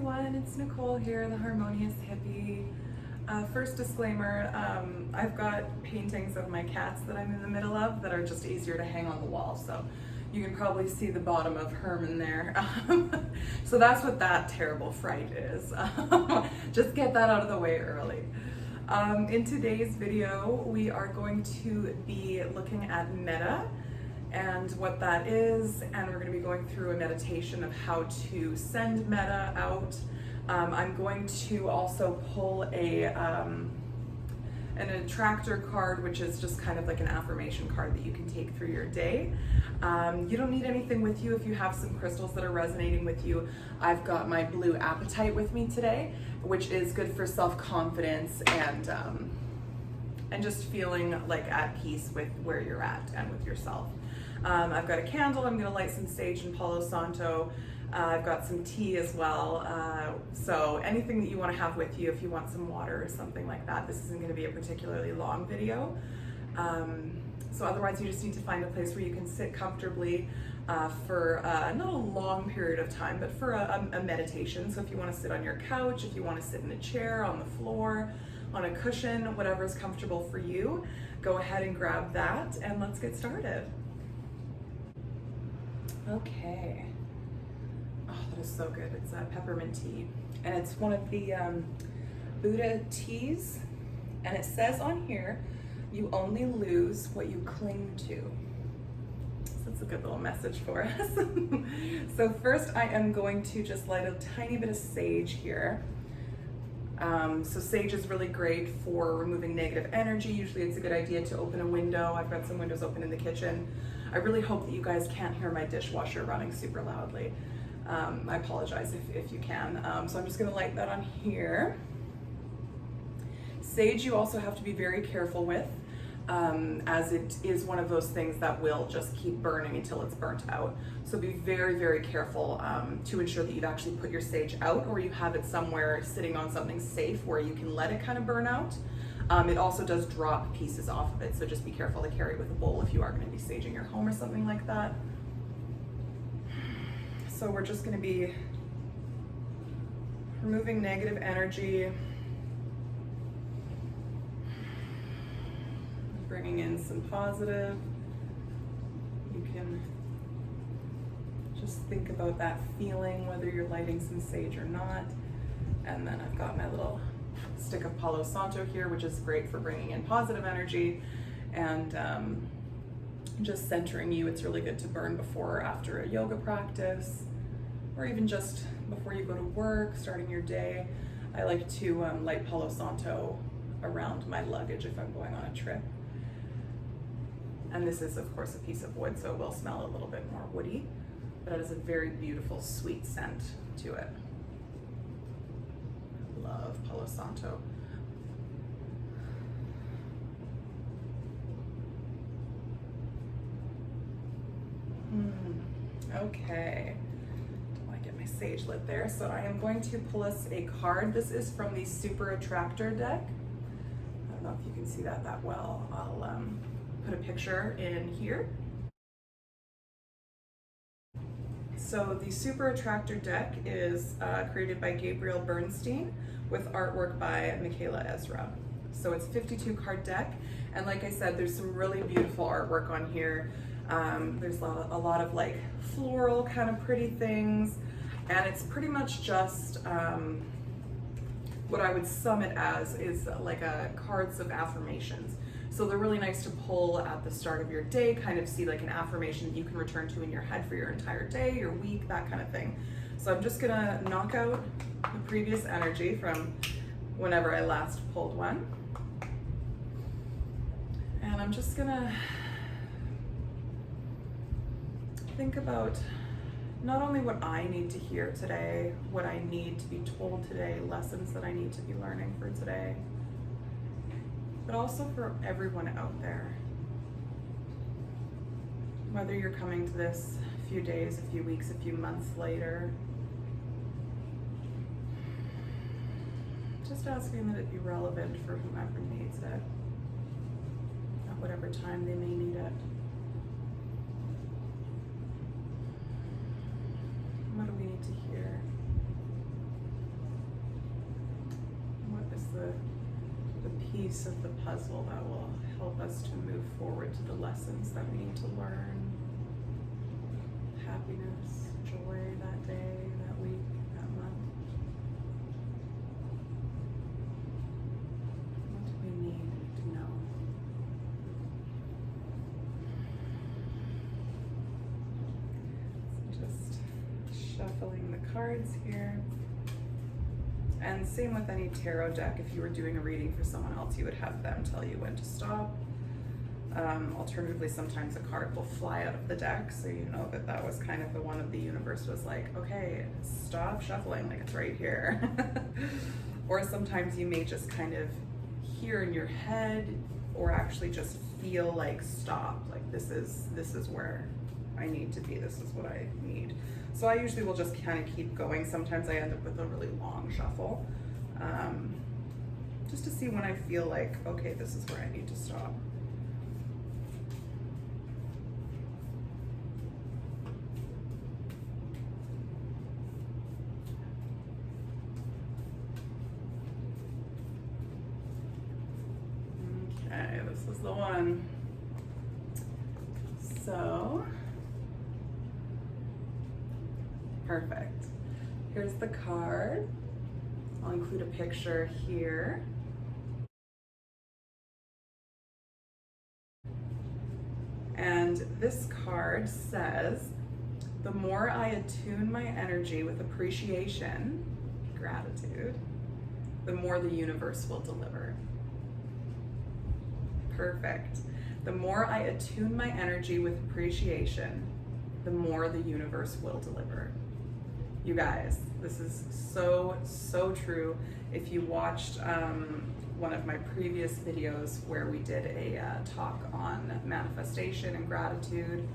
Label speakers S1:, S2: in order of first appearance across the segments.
S1: everyone, it's Nicole here, the Harmonious Hippy. First disclaimer, I've got paintings of my cats that I'm in the middle of that are just easier to hang on the wall, so you can probably see the bottom of Herman there. So that's what that terrible fright is. Just get that out of the way early. In today's video, we are going to be looking at Metta and what that is, and we're going to be going through a meditation of how to send Metta out. I'm going to also pull an attractor card, which is just kind of like an affirmation card that you can take through your day. You don't need anything with you if you have some crystals that are resonating with you. I've got my blue apatite with me today, which is good for self-confidence and just feeling like at peace with where you're at and with yourself. I've got a candle. I'm going to light some sage and Palo Santo. I've got some tea as well. So anything that you want to have with you, if you want some water or something like that. This isn't going to be a particularly long video. So otherwise you just need to find a place where you can sit comfortably for not a long period of time, but for a meditation. So if you want to sit on your couch, if you want to sit in a chair, on the floor, on a cushion, whatever is comfortable for you, go ahead and grab that and let's get started. Okay. Oh, that is so good. It's peppermint tea, and it's one of the Buddha teas, and it says on here, you only lose what you cling to. So that's a good little message for us. So first I am going to just light a tiny bit of sage here. So sage is really great for removing negative energy. Usually it's a good idea to open a window. I've got some windows open in the kitchen. I really hope that you guys can't hear my dishwasher running super loudly. I apologize if you can. So I'm just gonna light that on here. Sage you also have to be very careful with, as it is one of those things that will just keep burning until it's burnt out. So be very, very careful to ensure that you've actually put your sage out, or you have it somewhere sitting on something safe where you can let it kind of burn out. It also does drop pieces off of it, so just be careful to carry it with a bowl if you are going to be saging your home or something like that. So we're just going to be removing negative energy, bringing in some positive. You can just think about that feeling, whether you're lighting some sage or not. And then I've got my little stick of Palo Santo here, which is great for bringing in positive energy and just centering you. It's really good to burn before or after a yoga practice, or even just before you go to work, starting your day. I like to light Palo Santo around my luggage if I'm going on a trip. And this is of course a piece of wood, so it will smell a little bit more woody, but it has a very beautiful sweet scent to it. Love Palo Santo. Okay, I get my sage lit there. So I am going to pull us a card. This is from the Super Attractor deck. I don't know if you can see that well. I'll put a picture in here. So the Super Attractor deck is created by Gabriel Bernstein with artwork by Michaela Ezra. So it's a 52 card deck, and like I said, there's some really beautiful artwork on here. There's a lot of like floral kind of pretty things, and it's pretty much just what I would sum it as is like cards of affirmations. So they're really nice to pull at the start of your day, kind of see like an affirmation that you can return to in your head for your entire day, your week, that kind of thing. So I'm just gonna knock out the previous energy from whenever I last pulled one. And I'm just gonna think about not only what I need to hear today, what I need to be told today, lessons that I need to be learning for today, but also for everyone out there. Whether you're coming to this a few days, a few weeks, a few months later, just asking that it be relevant for whomever needs it, at whatever time they may need it. What do we need to hear? the piece of the puzzle that will help us to move forward to the lessons that we need to learn. Happiness, joy that day, that week, that month. What do we need to know? So just shuffling the cards here. And same with any tarot deck. If you were doing a reading for someone else, you would have them tell you when to stop. Alternatively, sometimes a card will fly out of the deck, so you know that that was kind of the one of the universe was like, okay, stop shuffling, like it's right here. Or sometimes you may just kind of hear in your head, or actually just feel like stop, like this is where I need to be, this is what I need. So I usually will just kind of keep going. Sometimes I end up with a really long shuffle, just to see when I feel like, okay, this is where I need to stop. Okay, this is the one. So, perfect. Here's the card. I'll include a picture here. And this card says, the more I attune my energy with appreciation, gratitude, the more the universe will deliver. Perfect. The more I attune my energy with appreciation, the more the universe will deliver. You guys, this is so, so true. If you watched one of my previous videos where we did a talk on manifestation and gratitude,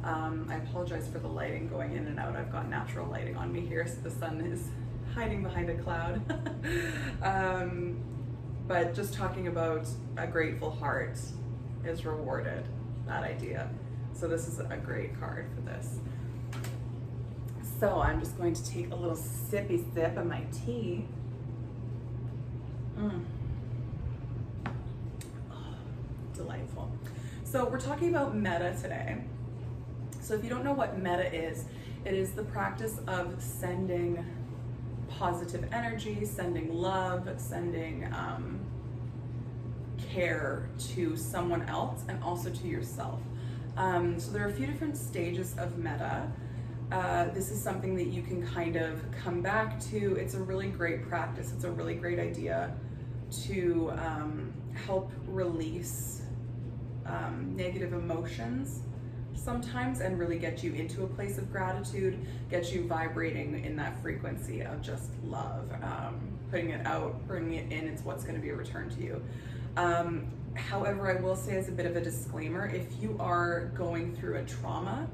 S1: I apologize for the lighting going in and out. I've got natural lighting on me here, so the sun is hiding behind a cloud. But just talking about a grateful heart is rewarded, that idea. So this is a great card for this. So I'm just going to take a little sippy sip of my tea. Oh, delightful. So we're talking about metta today. So if you don't know what metta is, it is the practice of sending positive energy, sending love, sending care to someone else and also to yourself. So there are a few different stages of metta. This is something that you can kind of come back to. It's a really great practice. It's a really great idea to help release negative emotions sometimes and really get you into a place of gratitude, get you vibrating in that frequency of just love, putting it out, bringing it in. It's what's going to be a return to you. However, I will say as a bit of a disclaimer, if you are going through a trauma,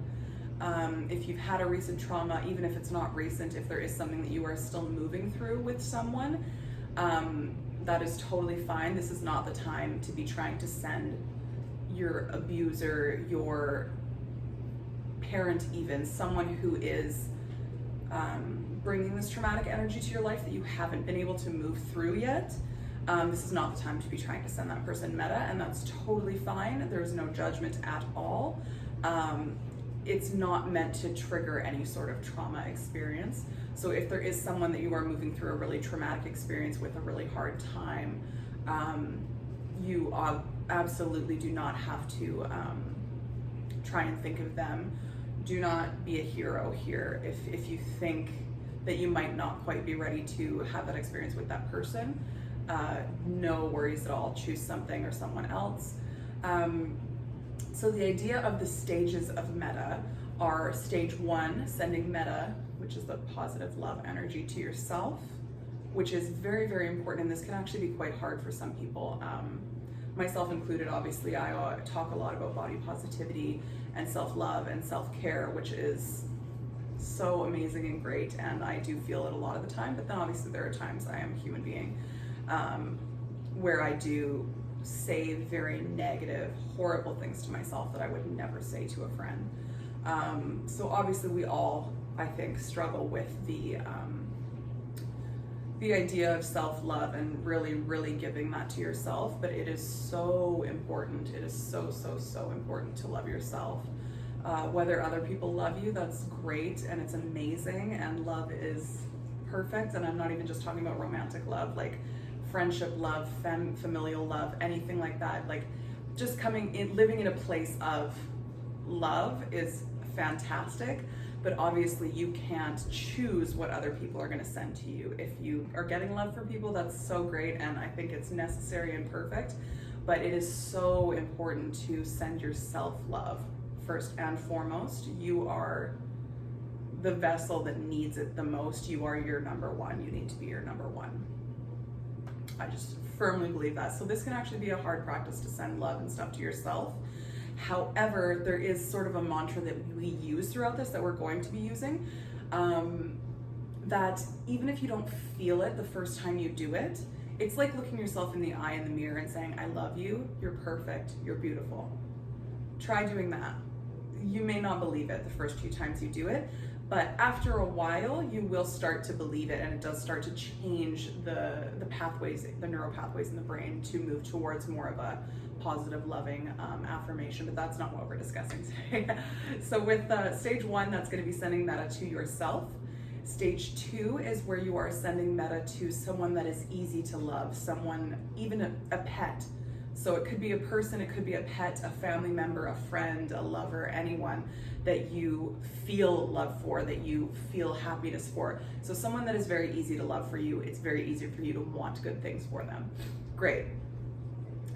S1: if you've had a recent trauma, even if it's not recent, if there is something that you are still moving through with someone, that is totally fine. This is not the time to be trying to send your abuser, your parent even, someone who is bringing this traumatic energy to your life that you haven't been able to move through yet. This is not the time to be trying to send that person metta, and that's totally fine. There's no judgment at all. It's not meant to trigger any sort of trauma experience. So if there is someone that you are moving through a really traumatic experience with a really hard time, you absolutely do not have to try and think of them. Do not be a hero here. If you think that you might not quite be ready to have that experience with that person, no worries at all. Choose something or someone else. So the idea of the stages of metta are stage 1, sending metta, which is the positive love energy to yourself, which is very, very important. And this can actually be quite hard for some people, myself included. Obviously, I talk a lot about body positivity and self-love and self-care, which is so amazing and great. And I do feel it a lot of the time, but then obviously there are times I am a human being where I do say very negative, horrible things to myself that I would never say to a friend. So obviously we all, I think, struggle with the the idea of self-love and really, really giving that to yourself, but it is so important. It is so, so, so important to love yourself. Whether other people love you, that's great and it's amazing, and love is perfect. And I'm not even just talking about romantic love, like friendship love, familial love, anything like that. Like just coming in, living in a place of love is fantastic. But obviously you can't choose what other people are going to send to you. If you are getting love from people, that's so great, and I think it's necessary and perfect. But it is so important to send yourself love first and foremost. You are the vessel that needs it the most. You are your number one. You need to be your number one. I just firmly believe that. So this can actually be a hard practice to send love and stuff to yourself. However, there is sort of a mantra that we use throughout this that we're going to be using, that even if you don't feel it the first time you do it, it's like looking yourself in the eye in the mirror and saying, I love you, you're perfect, you're beautiful. Try doing that. You may not believe it the first few times you do it, but after a while, you will start to believe it, and it does start to change the pathways, the neural pathways in the brain to move towards more of a positive, loving affirmation, but that's not what we're discussing today. So with stage 1, that's going to be sending metta to yourself. Stage 2 is where you are sending metta to someone that is easy to love, someone, even a pet. So it could be a person, it could be a pet, a family member, a friend, a lover, anyone that you feel love for, that you feel happiness for. So someone that is very easy to love for you, it's very easy for you to want good things for them. Great.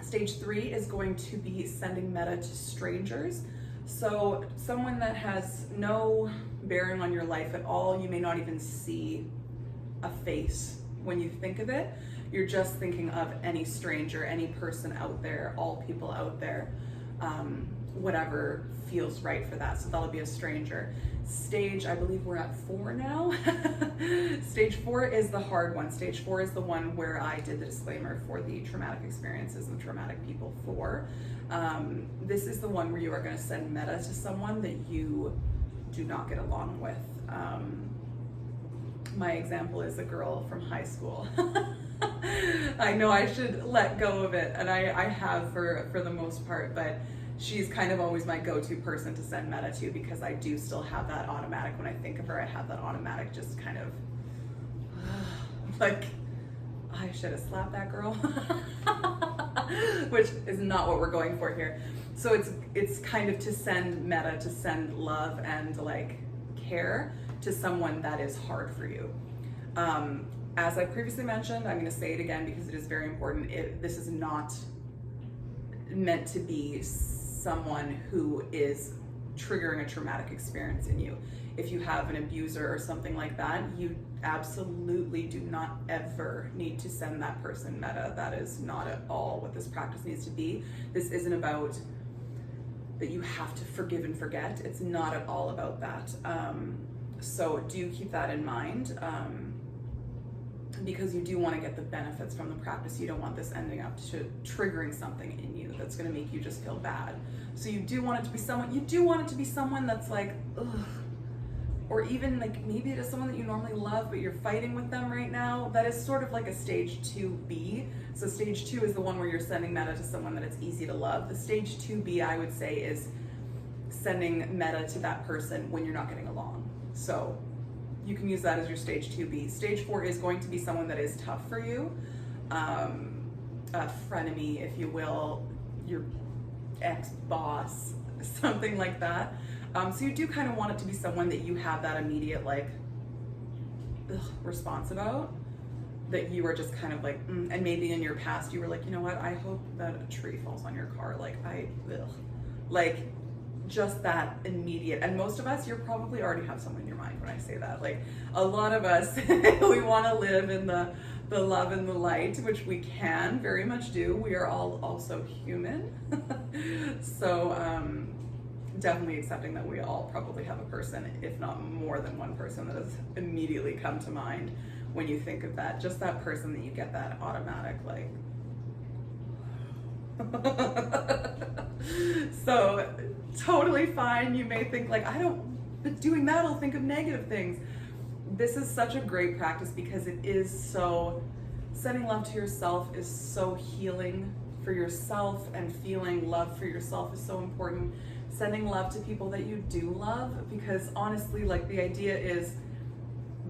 S1: Stage 3 is going to be sending metta to strangers. So someone that has no bearing on your life at all, you may not even see a face when you think of it. You're just thinking of any stranger, any person out there, all people out there, whatever feels right for that. So that'll be a stranger. Stage, I believe we're at 4 now. Stage 4 is the hard one. Stage 4 is the one where I did the disclaimer for the traumatic experiences and traumatic people for. This is the one where you are going to send metta to someone that you do not get along with. My example is a girl from high school. I know I should let go of it, and I have for the most part, but she's kind of always my go-to person to send metta to, because I do still have that automatic, when I think of her, I have that automatic just kind of like, I should have slapped that girl, which is not what we're going for here. So it's kind of to send metta, to send love and like care to someone that is hard for you. As I previously mentioned, I'm going to say it again because it is very important. This is not meant to be someone who is triggering a traumatic experience in you. If you have an abuser or something like that, you absolutely do not ever need to send that person metta. That is not at all what this practice needs to be. This isn't about that you have to forgive and forget. It's not at all about that. So do keep that in mind. Because you do want to get the benefits from the practice. You don't want this ending up to triggering something in you that's going to make you just feel bad. So you do want it to be someone, that's like, ugh. Or even like maybe it is someone that you normally love, but you're fighting with them right now. That is sort of like a stage 2B. So stage 2 is the one where you're sending metta to someone that it's easy to love. The stage 2B, I would say, is sending metta to that person when you're not getting along. So you can use that as your stage 2B. Stage 4 is going to be someone that is tough for you, a frenemy, if you will, your ex-boss, something like that. So you do kind of want it to be someone that you have that immediate like response about, that you are just kind of like, and maybe in your past you were like, you know what, I hope that a tree falls on your car. Like just that immediate. And most of us, you probably already have someone in your mind when I say that. Like a lot of us, we want to live in the love and the light, which we can very much do. We are all also human. So definitely accepting that we all probably have a person, if not more than one person, that has immediately come to mind when you think of that. Just that person that you get that automatic like. So totally fine. You may think like, doing that, I'll think of negative things. this is such a great practice because it is so, sending love to yourself is so healing for yourself, and feeling love for yourself is so important. Sending love to people that you do love, because honestly, like, the idea is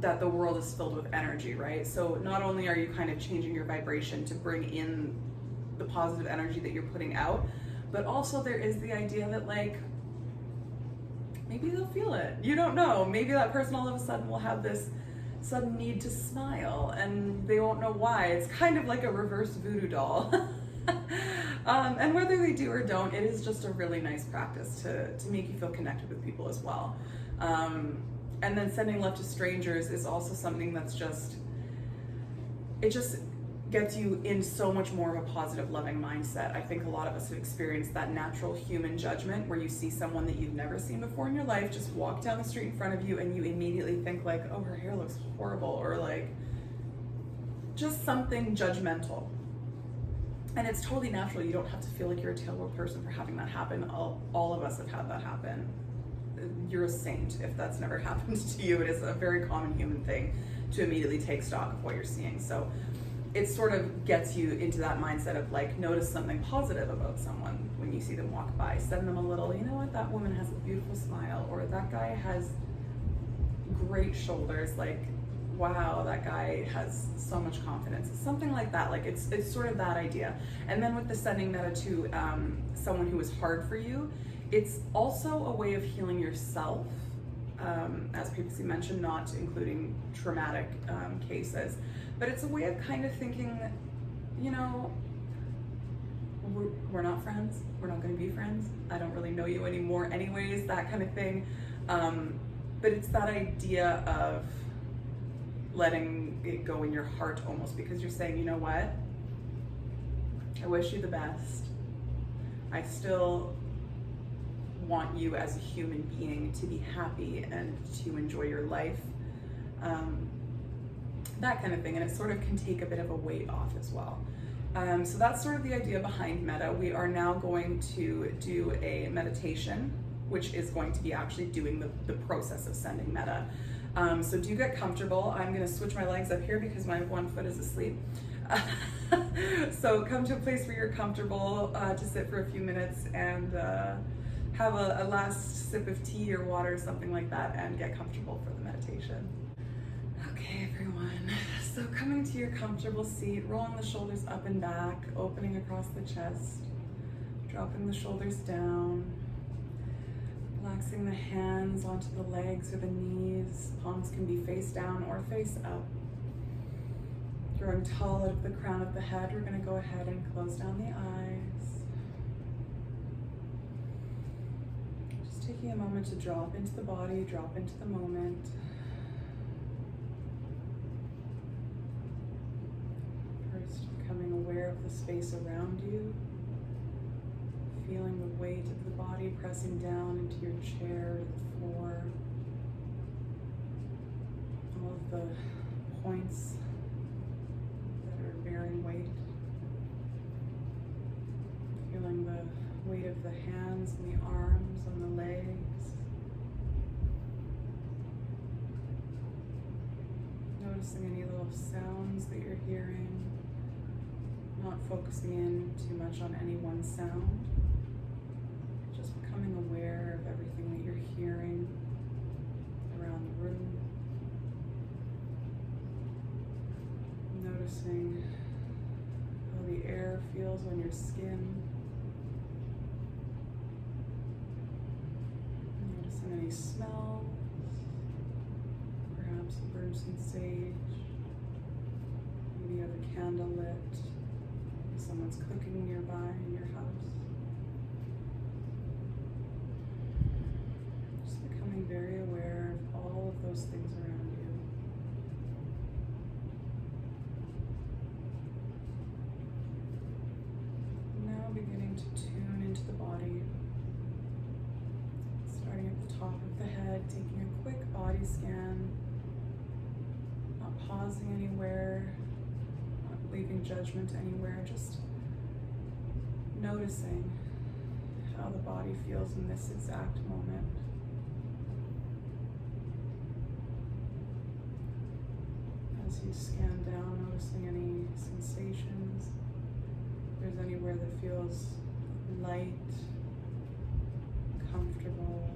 S1: that the world is filled with energy, right? So not only are you kind of changing your vibration to bring in the positive energy that you're putting out, but also there is the idea that, like, maybe they'll feel it. You don't know. Maybe that person all of a sudden will have this sudden need to smile and they won't know why. It's kind of like a reverse voodoo doll. And whether they do or don't, it is just a really nice practice to make you feel connected with people as well. And then sending love to strangers is also something that's just, it just gets you in so much more of a positive, loving mindset. I think a lot of us have experienced that natural human judgment where you see someone that you've never seen before in your life just walk down the street in front of you and you immediately think like, oh, her hair looks horrible, or like just something judgmental. And it's totally natural. You don't have to feel like you're a terrible person for having that happen. All of us have had that happen. You're a saint if that's never happened to you. It is a very common human thing to immediately take stock of what you're seeing. So it sort of gets you into that mindset of like, notice something positive about someone when you see them walk by. Send them a little, you know what, that woman has a beautiful smile, or that guy has great shoulders, like, wow, that guy has so much confidence. Something like that. Like, it's sort of that idea. And then with the sending Metta to someone who is hard for you, it's also a way of healing yourself, as previously mentioned, not including traumatic cases. But it's a way of kind of thinking, you know, we're not friends. We're not going to be friends. I don't really know you anymore anyways, that kind of thing. But it's that idea of letting it go in your heart almost, because you're saying, you know what? I wish you the best. I still want you as a human being to be happy and to enjoy your life. That kind of thing, and it sort of can take a bit of a weight off as well. So that's sort of the idea behind Metta. We are now going to do a meditation, which is going to be actually doing the process of sending Metta. So do get comfortable. I'm going to switch my legs up here because my one foot is asleep. So come to a place where you're comfortable to sit for a few minutes and have a last sip of tea or water or something like that, and get comfortable for the meditation. Okay, everyone, so coming to your comfortable seat, rolling the shoulders up and back, opening across the chest, dropping the shoulders down, relaxing the hands onto the legs or the knees. Palms can be face down or face up. Growing tall out of the crown of the head, we're going to go ahead and close down the eyes. Just taking a moment to drop into the body, drop into the moment. Becoming aware of the space around you, feeling the weight of the body pressing down into your chair, the floor, all of the points that are bearing weight, feeling the weight of the hands and the arms and the legs, noticing any little sounds that you're hearing. Not focusing in too much on any one sound, just becoming aware of everything that you're hearing around the room. Noticing how the air feels on your skin. Noticing any smells, perhaps a burnt some sage, maybe you have a candle lit. Someone's cooking nearby in your house. Just becoming very aware of all of those things around you. Now beginning to tune into the body. Starting at the top of the head, taking a quick body scan. Not pausing anywhere. Leaving judgment anywhere, just noticing how the body feels in this exact moment. As you scan down, noticing any sensations, if there's anywhere that feels light, comfortable,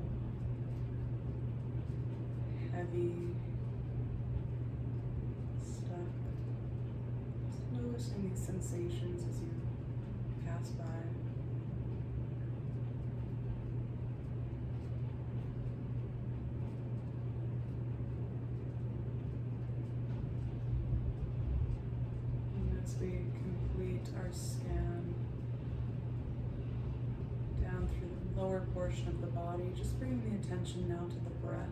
S1: heavy, stuck. Just noticing these sensations as you pass by. And as we complete our scan down through the lower portion of the body, just bringing the attention now to the breath.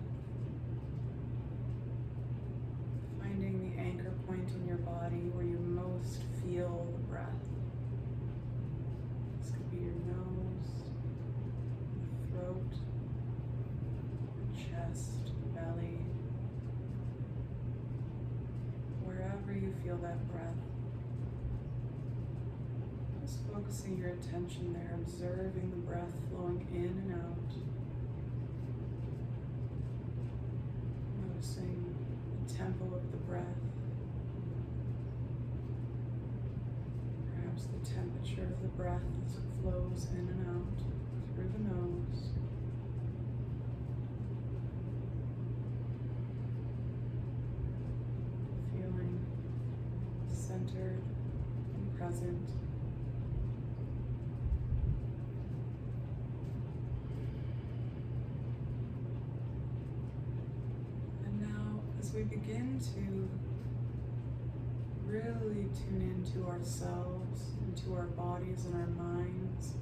S1: Finding the anchor point in your body where you most feel the breath. This could be your nose, the throat, the chest, belly, wherever you feel that breath. Just focusing your attention there, observing the breath flowing in and out. Noticing the tempo of the breath. Perhaps the temperature of the breath as it flows in and out through the nose. Feeling centered and present. As we begin to really tune into ourselves, into our bodies and our minds,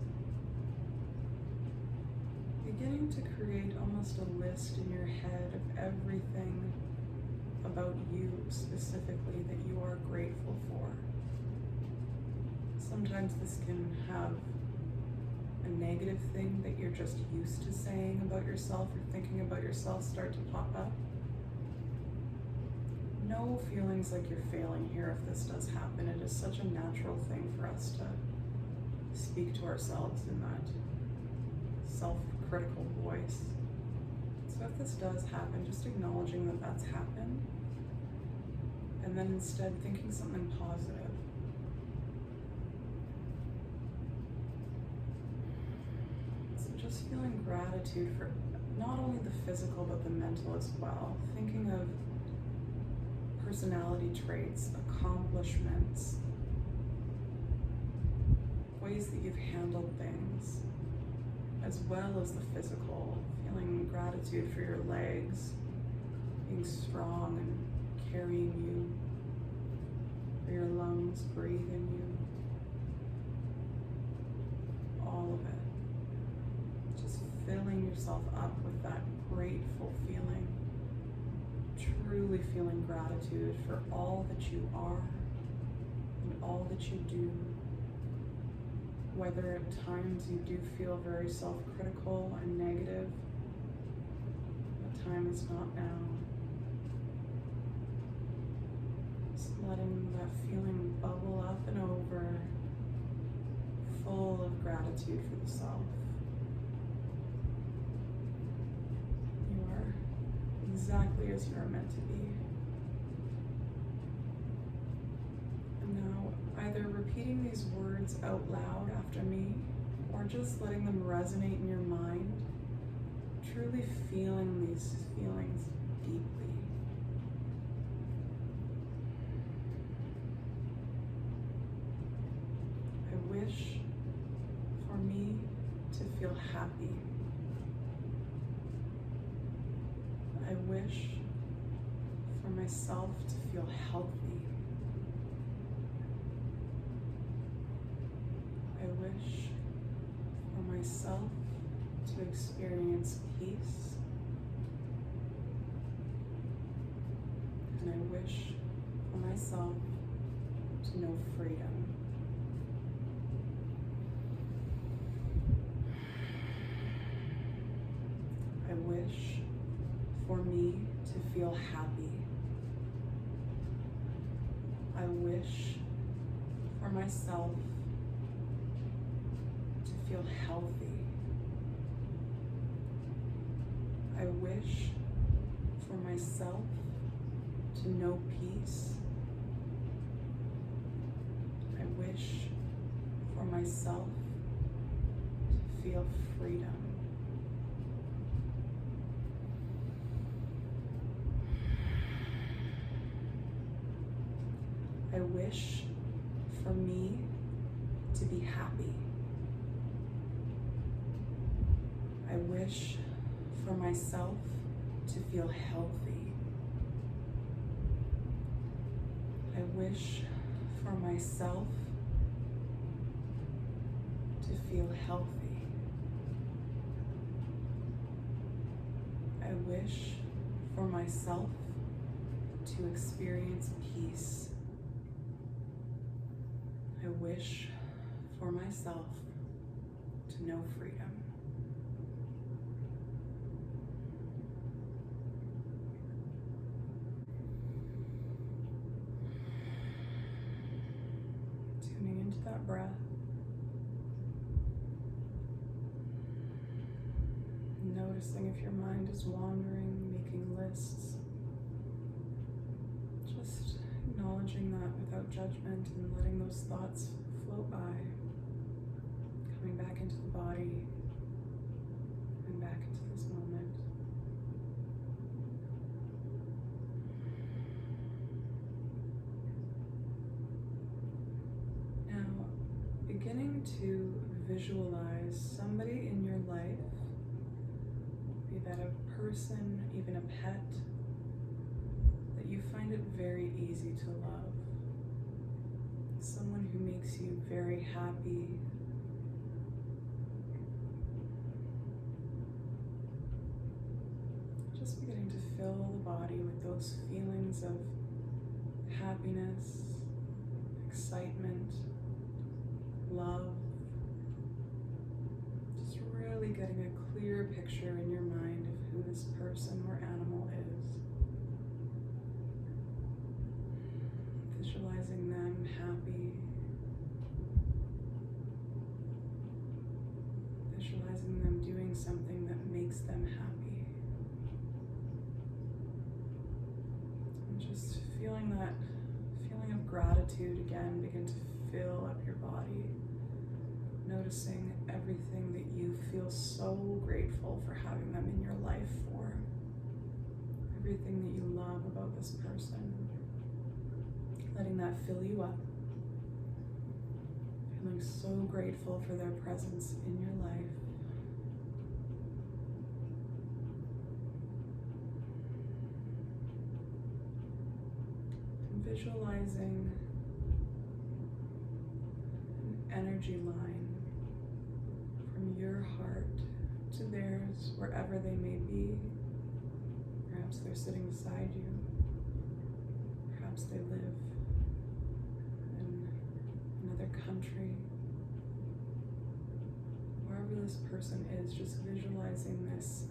S1: beginning to create almost a list in your head of everything about you specifically that you are grateful for. Sometimes this can have a negative thing that you're just used to saying about yourself or thinking about yourself start to pop up. No feelings like you're failing here if this does happen. It is such a natural thing for us to speak to ourselves in that self-critical voice. So if this does happen, just acknowledging that that's happened, and then instead thinking something positive. So just feeling gratitude for not only the physical but the mental as well. Thinking of personality traits, accomplishments, ways that you've handled things, as well as the physical, feeling gratitude for your legs, being strong and carrying you, for your lungs breathing you, all of it. Just filling yourself up with that grateful feeling. Truly feeling gratitude for all that you are and all that you do. Whether at times you do feel very self-critical and negative, the time is not now. Just letting that feeling bubble up and over, full of gratitude for the self. Exactly as you are meant to be. And now, either repeating these words out loud after me, or just letting them resonate in your mind, truly feeling these feelings deeply. I wish for me to feel happy. I wish for myself to feel healthy. I wish for myself to experience peace. And I wish for myself to know freedom. I wish for me to feel happy. I wish for myself to feel healthy. I wish for myself to to know peace. I wish for myself to feel freedom. I wish for me to be happy. I wish for myself to feel healthy. I wish for myself to feel healthy. I wish for myself to experience peace. I wish for myself to know freedom. Tuning into that breath. Noticing if your mind is wandering, making lists. Just acknowledging that without judgment and letting those thoughts float by. Coming back into the body and back into this moment. Now, beginning to visualize somebody in your life, be that a person, even a pet, that you find it very easy to love. Someone who makes you very happy. Just beginning to fill the body with those feelings of happiness, excitement, love. Just really getting a clear picture in your mind of who this person or animal is. Visualizing them happy. Visualizing them doing something that makes them happy. And just feeling that feeling of gratitude again begin to fill up your body. Noticing everything that you feel so grateful for having them in your life for. Everything that you love about this person. Letting that fill you up. Feeling so grateful for their presence in your life. And visualizing an energy line from your heart to theirs, wherever they may be. Perhaps they're sitting beside you. Perhaps they live in another country. Wherever this person is, just visualizing this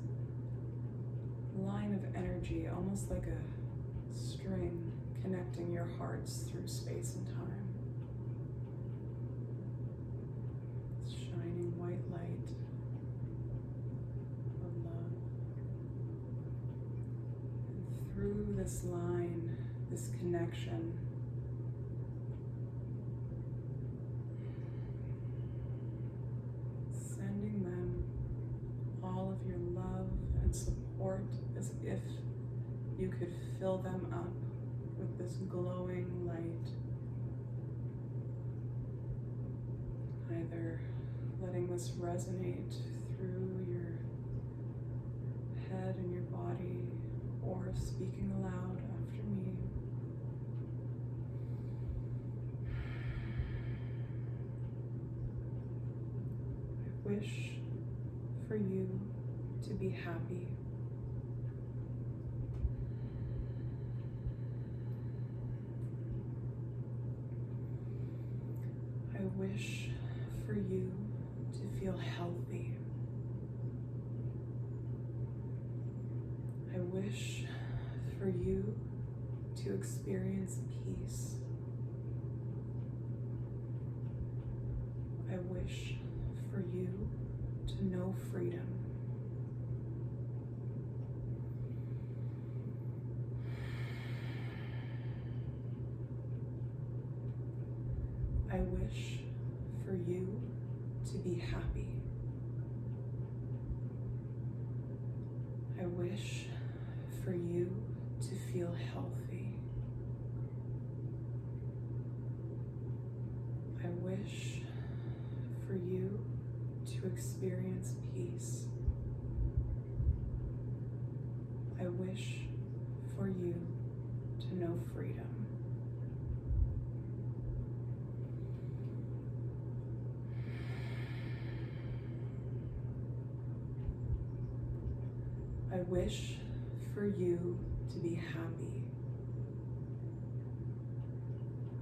S1: line of energy, almost like a string connecting your hearts through space and time. Shining white light of love. And through this line, this connection, sending them all of your love and support as if you could fill them up with this glowing light. Either letting this resonate through your head and your body, or speaking aloud after me. I wish for you to be happy. I wish for you to feel healthy. I wish for you to experience peace. I wish for you to know freedom. I wish for you to be happy. I wish for you to feel healthy. I wish for you to experience peace. I wish for you to know freedom. I wish for you to be happy.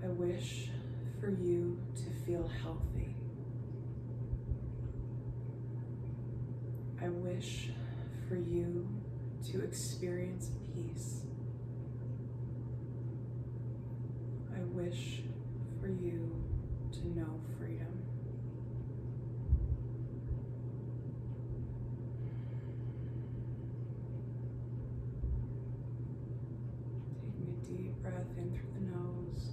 S1: I wish for you to feel healthy. I wish for you to experience peace. I wish for you to know freedom. Taking a deep breath in through the nose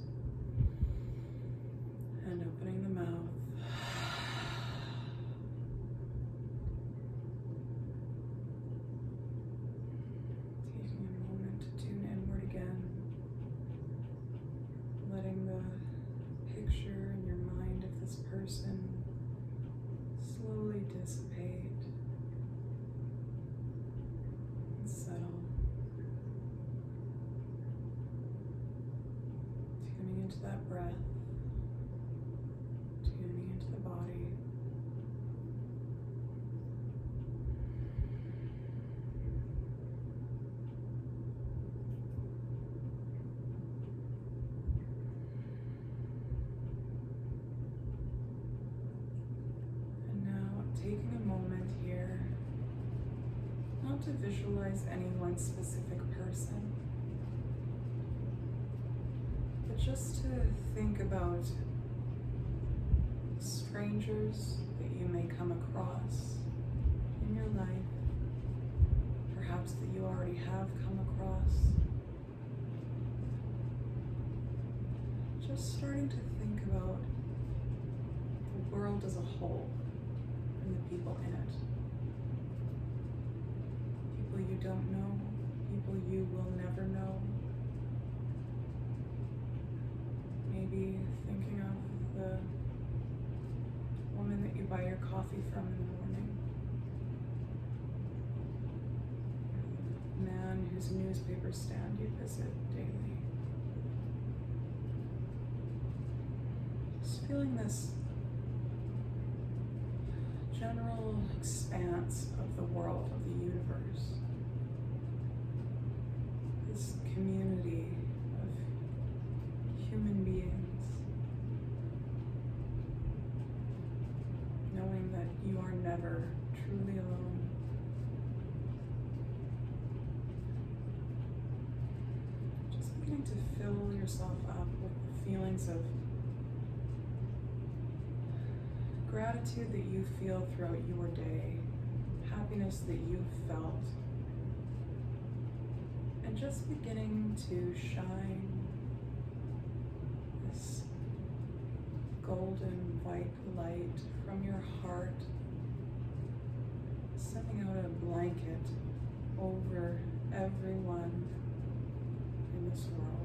S1: and opening the mouth. Letting the picture in your mind of this person slowly dissipate and settle. Tuning into that breath, tuning into the body. Taking a moment here, not to visualize any one specific person, but just to think about strangers that you may come across in your life, perhaps that you already have come across. Just starting to think about the world as a whole. And the people in it. People you don't know, people you will never know. Maybe thinking of the woman that you buy your coffee from in the morning. The man whose newspaper stand you visit daily. Just feeling this general expanse of the world, of the universe. This community of human beings. Knowing that you are never truly alone. Just beginning to fill yourself up with the feelings of gratitude that you feel throughout your day, happiness that you've felt, and just beginning to shine this golden white light from your heart, sending out a blanket over everyone in this world.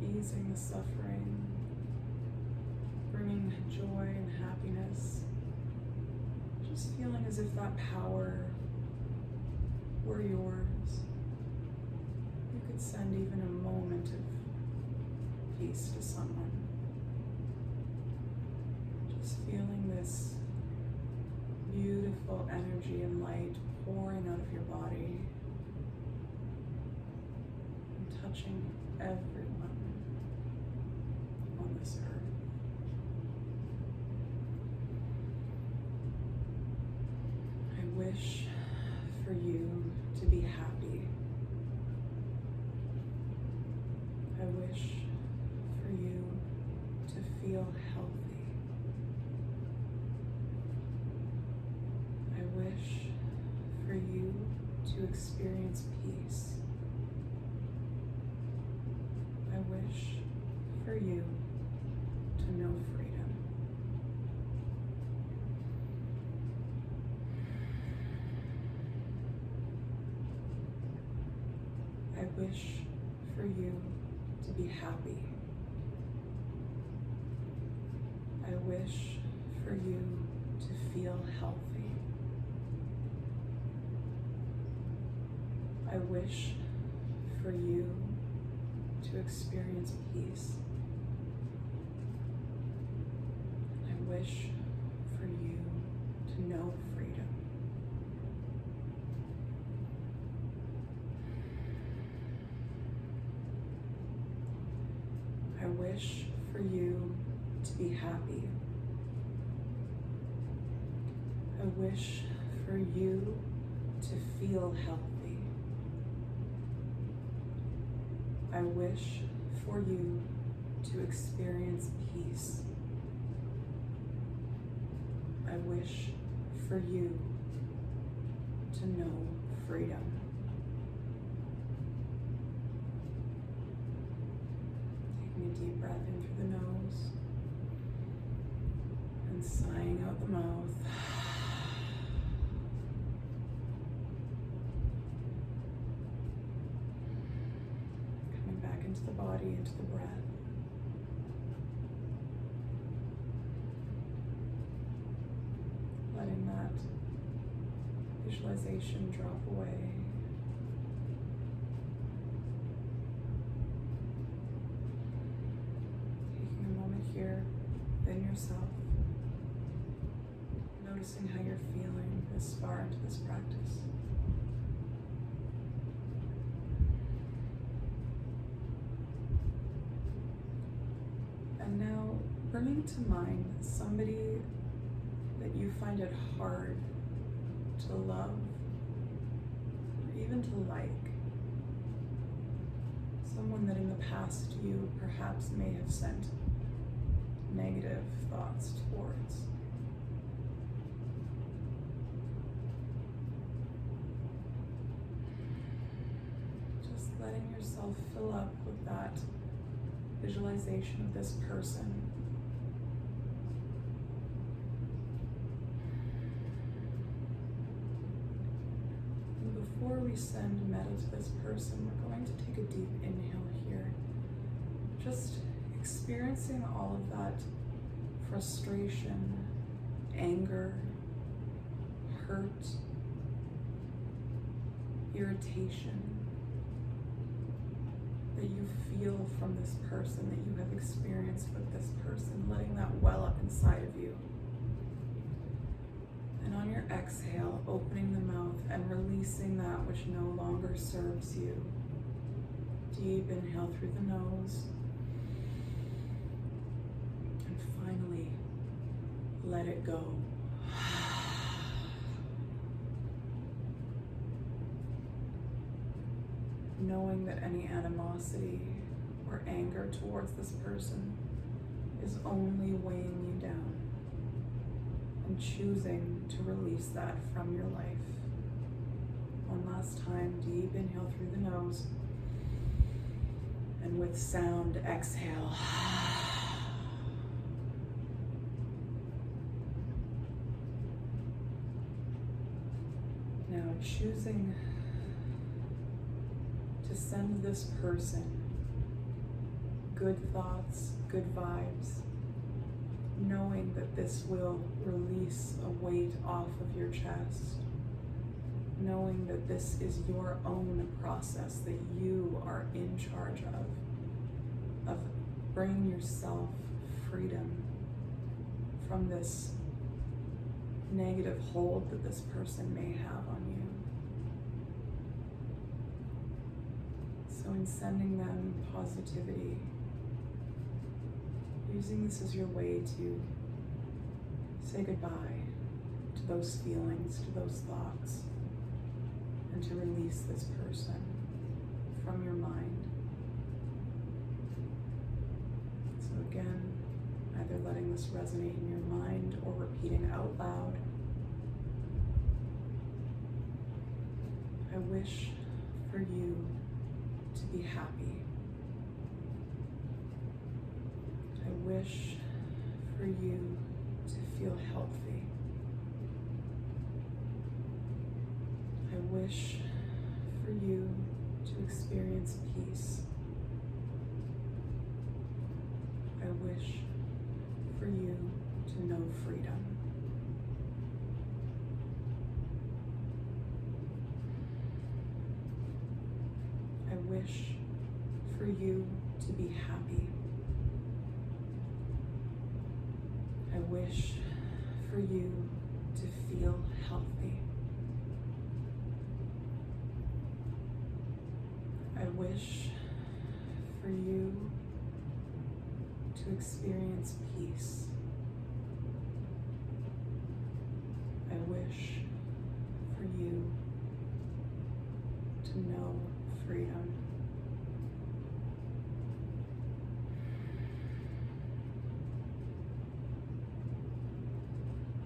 S1: Easing the suffering, bringing joy and happiness, just feeling as if that power were yours. You could send even a moment of peace to someone. Just feeling this beautiful energy and light pouring out of your body and touching everyone on this earth. I wish for you to be happy. I wish for you to feel healthy. I wish for you to experience peace. wish for you to know freedom. I wish for you to be happy. I wish for you to feel healthy. I wish for you to experience peace. I wish for you to know freedom. I wish for you to be happy. I wish for you to feel healthy. I wish for you to experience peace. I wish for you to know freedom. Taking a deep breath in through the nose and sighing out the mouth. Into the body, into the breath. Letting that visualization drop away. Taking a moment here within yourself, noticing how you're feeling this far into this practice. And now bringing to mind somebody that you find it hard to love or even to like. Someone that in the past you perhaps may have sent negative thoughts towards. Just letting yourself fill up with that visualization of this person. And before we send Metta to this person, we're going to take a deep inhale here. Just experiencing all of that frustration, anger, hurt, irritation that you feel from this person, that you have experienced with this person, letting that well up inside of you. And on your exhale, opening the mouth and releasing that which no longer serves you. Deep inhale through the nose. And finally, let it go. Knowing that any animosity or anger towards this person is only weighing you down, and choosing to release that from your life. One last time, deep inhale through the nose, and with sound, exhale. Now choosing to send this person good thoughts, good vibes, knowing that this will release a weight off of your chest, knowing that this is your own process that you are in charge of bringing yourself freedom from this negative hold that this person may have on you. So in sending them positivity, using this as your way to say goodbye to those feelings, to those thoughts, and to release this person from your mind. So again, either letting this resonate in your mind or repeating out loud. I wish for you to be happy. wish for you to feel healthy. I wish for you to experience peace. I wish for you to know freedom. I wish for you to be happy. I wish for you to feel healthy. I wish for you to experience peace. I wish for you to know freedom.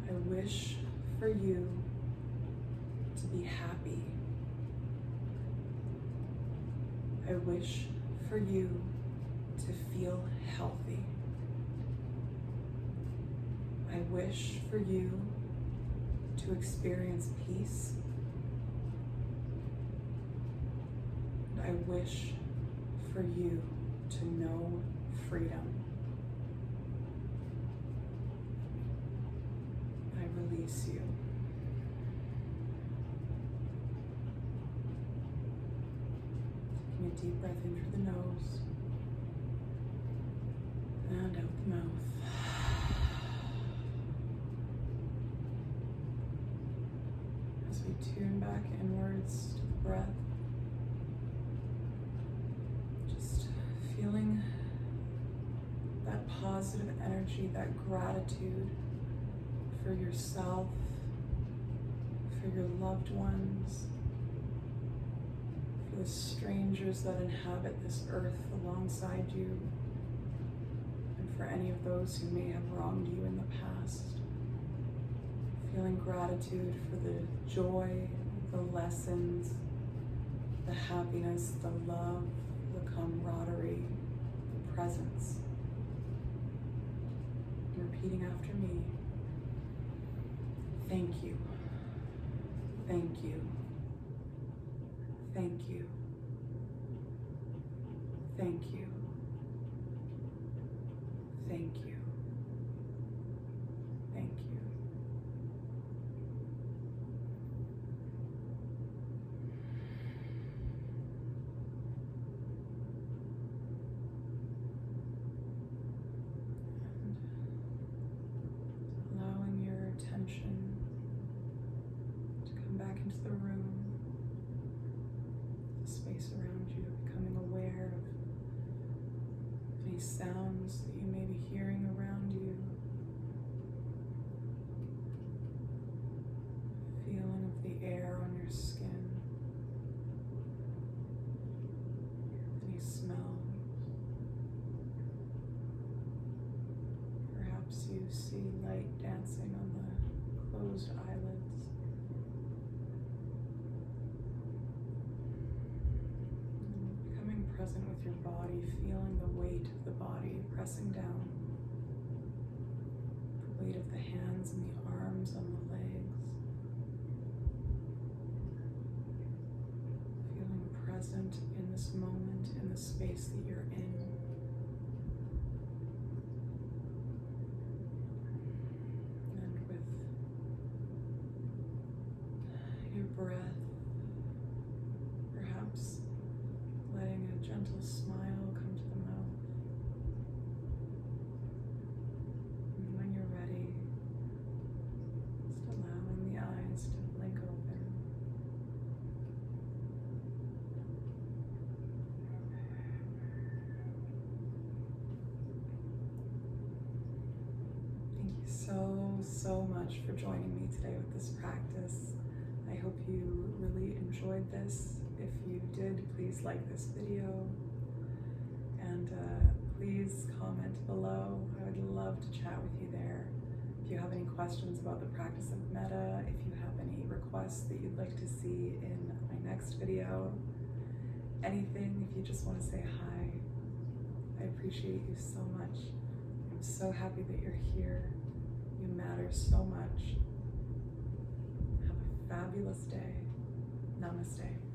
S1: I wish for you to be happy. I wish for you to feel healthy. I wish for you to experience peace. I wish for you to know freedom. I release you. Taking a deep breath in through the nose and out the mouth. As we tune back inwards to the breath, just feeling that positive energy, that gratitude for yourself, for your loved ones, for the strangers that inhabit this earth alongside you, and for any of those who may have wronged you in the past. Feeling gratitude for the joy, the lessons, the happiness, the love, the camaraderie, the presence. Repeating after me. Thank you. Thank you. Thank you. Thank you. Thank you. Thank you. And allowing your attention to come back into the room, the space around you, becoming aware of any sounds that you may be hearing around you. Feeling of the air on your skin. Any smells. Perhaps you see light dancing on the closed eyelids. Becoming present with your body, feeling the weight of the body pressing down. The weight of the hands and the arms on the legs. Feeling present in this moment, in the space that you're in. And with your breath, perhaps letting a gentle smile come to the mouth. And when you're ready, just allowing the eyes to blink open. Thank you so much for joining me today with this practice. I hope you really enjoyed this. If you did, please like this video and please comment below. I would love to chat with you there. If you have any questions about the practice of Metta, if you have any requests that you'd like to see in my next video, anything, if you just want to say hi, I appreciate you so much. so happy that you're here. You matter so much. Have a fabulous day. Namaste.